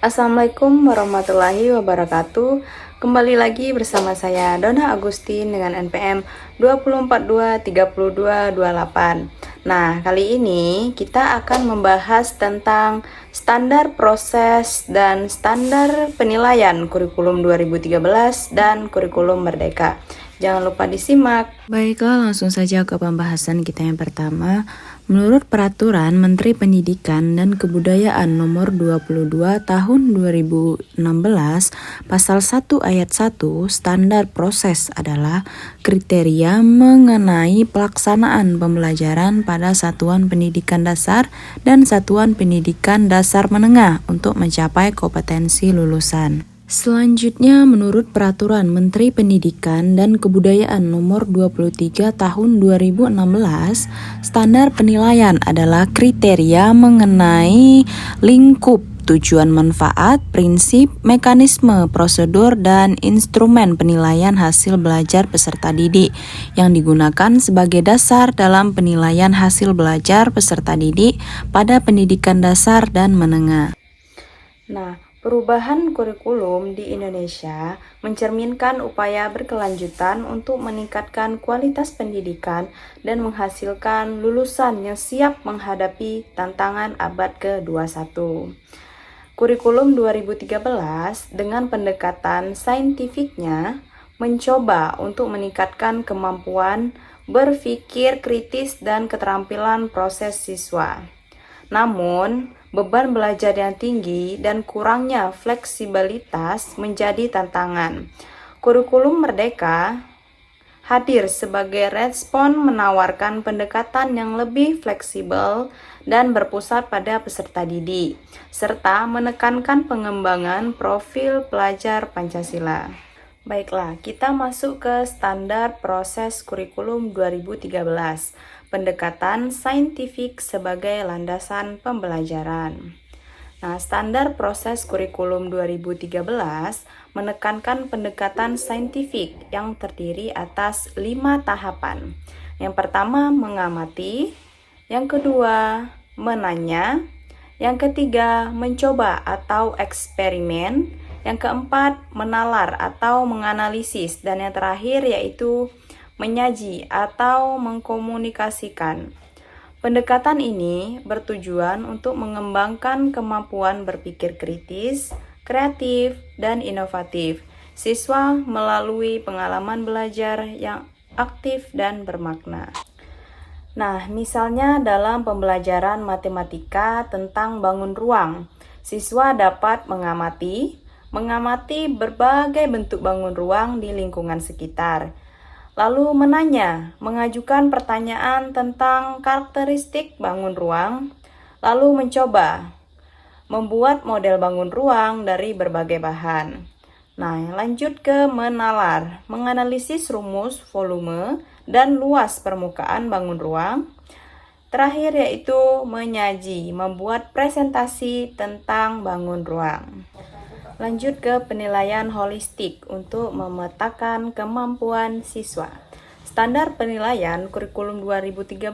Assalamualaikum warahmatullahi wabarakatuh. Kembali lagi bersama saya Donna Agustin dengan NPM 2423228. Nah, kali ini kita akan membahas tentang standar proses dan standar penilaian kurikulum 2013 dan kurikulum Merdeka. Jangan lupa disimak. Baiklah, langsung saja ke pembahasan kita yang pertama. Menurut Peraturan Menteri Pendidikan dan Kebudayaan Nomor 22 Tahun 2016, Pasal 1 Ayat 1, standar proses adalah kriteria mengenai pelaksanaan pembelajaran pada satuan pendidikan dasar dan satuan pendidikan dasar menengah untuk mencapai kompetensi lulusan. Selanjutnya, menurut Peraturan Menteri Pendidikan dan Kebudayaan Nomor 23 Tahun 2016, standar penilaian adalah kriteria mengenai lingkup, tujuan manfaat, prinsip, mekanisme, prosedur, dan instrumen penilaian hasil belajar peserta didik yang digunakan sebagai dasar dalam penilaian hasil belajar peserta didik pada pendidikan dasar dan menengah. Nah, perubahan kurikulum di Indonesia mencerminkan upaya berkelanjutan untuk meningkatkan kualitas pendidikan dan menghasilkan lulusan yang siap menghadapi tantangan abad ke-21. Kurikulum 2013 dengan pendekatan saintifiknya mencoba untuk meningkatkan kemampuan berpikir kritis dan keterampilan proses siswa. Namun, beban belajar yang tinggi dan kurangnya fleksibilitas menjadi tantangan. Kurikulum Merdeka hadir sebagai respon menawarkan pendekatan yang lebih fleksibel dan berpusat pada peserta didik, serta menekankan pengembangan profil pelajar Pancasila. Baiklah, kita masuk ke standar proses kurikulum 2013. Pendekatan saintifik sebagai landasan pembelajaran. Nah, standar proses kurikulum 2013 menekankan pendekatan saintifik yang terdiri atas 5 tahapan. Yang pertama, mengamati. Yang kedua, menanya. Yang ketiga, mencoba atau eksperimen. Yang keempat, menalar atau menganalisis. Dan yang terakhir yaitu menyaji atau mengkomunikasikan. Pendekatan ini bertujuan untuk mengembangkan kemampuan berpikir kritis, kreatif, dan inovatif siswa melalui pengalaman belajar yang aktif dan bermakna. Nah, misalnya dalam pembelajaran matematika tentang bangun ruang, siswa dapat mengamati berbagai bentuk bangun ruang di lingkungan sekitar. Lalu menanya, mengajukan pertanyaan tentang karakteristik bangun ruang, lalu mencoba membuat model bangun ruang dari berbagai bahan. Nah, lanjut ke menalar, menganalisis rumus, volume, dan luas permukaan bangun ruang. Terakhir yaitu menyaji, membuat presentasi tentang bangun ruang. Lanjut ke penilaian holistik untuk memetakan kemampuan siswa. Standar penilaian kurikulum 2013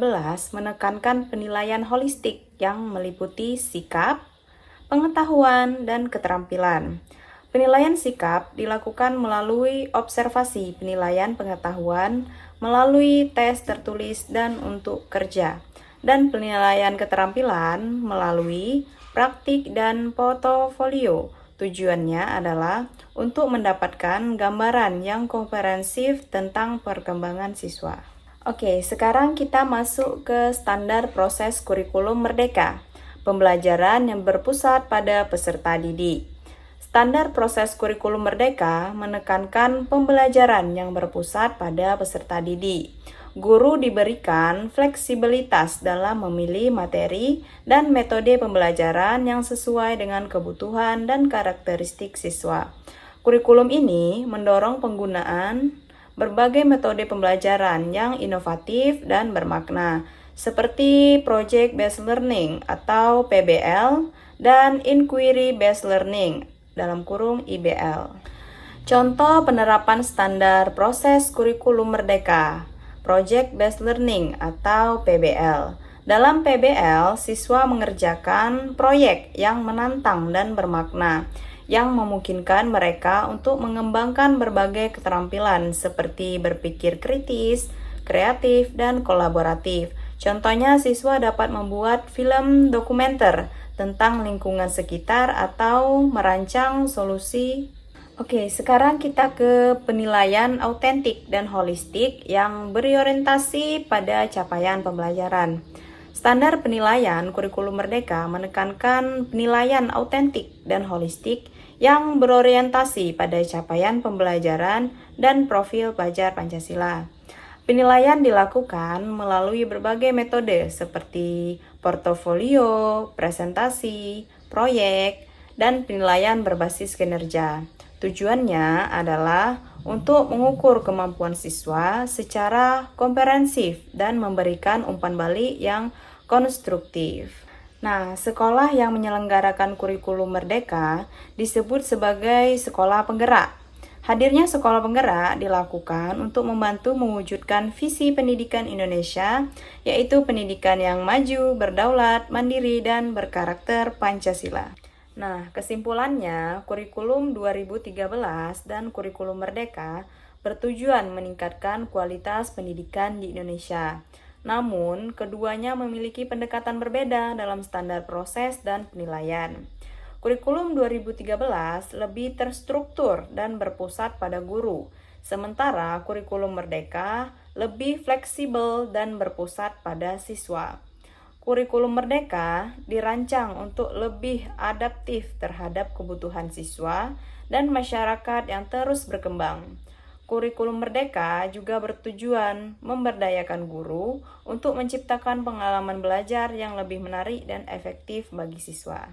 menekankan penilaian holistik yang meliputi sikap, pengetahuan, dan keterampilan. Penilaian sikap dilakukan melalui observasi penilaian pengetahuan, melalui tes tertulis dan untuk kerja, dan penilaian keterampilan melalui praktik dan portofolio. Tujuannya adalah untuk mendapatkan gambaran yang komprehensif tentang perkembangan siswa. Oke, sekarang kita masuk ke standar proses kurikulum Merdeka, pembelajaran yang berpusat pada peserta didik. Standar proses kurikulum Merdeka menekankan pembelajaran yang berpusat pada peserta didik. Guru diberikan fleksibilitas dalam memilih materi dan metode pembelajaran yang sesuai dengan kebutuhan dan karakteristik siswa. Kurikulum ini mendorong penggunaan berbagai metode pembelajaran yang inovatif dan bermakna, seperti Project Based Learning atau PBL dan Inquiry Based Learning (IBL). Contoh penerapan standar proses kurikulum Merdeka. Project Based Learning atau PBL Dalam PBL, siswa mengerjakan proyek yang menantang dan bermakna, yang memungkinkan mereka untuk mengembangkan berbagai keterampilan seperti berpikir kritis, kreatif, dan kolaboratif. Contohnya, siswa dapat membuat film dokumenter tentang lingkungan sekitar atau merancang solusi. Oke, sekarang kita ke penilaian autentik dan holistik yang berorientasi pada capaian pembelajaran. Standar penilaian kurikulum Merdeka menekankan penilaian autentik dan holistik yang berorientasi pada capaian pembelajaran dan profil pelajar Pancasila. Penilaian dilakukan melalui berbagai metode seperti portofolio, presentasi, proyek, dan penilaian berbasis kinerja. Tujuannya adalah untuk mengukur kemampuan siswa secara komprehensif dan memberikan umpan balik yang konstruktif. Nah, sekolah yang menyelenggarakan kurikulum Merdeka disebut sebagai sekolah penggerak. Hadirnya sekolah penggerak dilakukan untuk membantu mewujudkan visi pendidikan Indonesia, yaitu pendidikan yang maju, berdaulat, mandiri, dan berkarakter Pancasila. Nah, kesimpulannya, kurikulum 2013 dan kurikulum Merdeka bertujuan meningkatkan kualitas pendidikan di Indonesia. Namun, keduanya memiliki pendekatan berbeda dalam standar proses dan penilaian. Kurikulum 2013 lebih terstruktur dan berpusat pada guru, sementara kurikulum Merdeka lebih fleksibel dan berpusat pada siswa. Kurikulum Merdeka dirancang untuk lebih adaptif terhadap kebutuhan siswa dan masyarakat yang terus berkembang. Kurikulum Merdeka juga bertujuan memberdayakan guru untuk menciptakan pengalaman belajar yang lebih menarik dan efektif bagi siswa.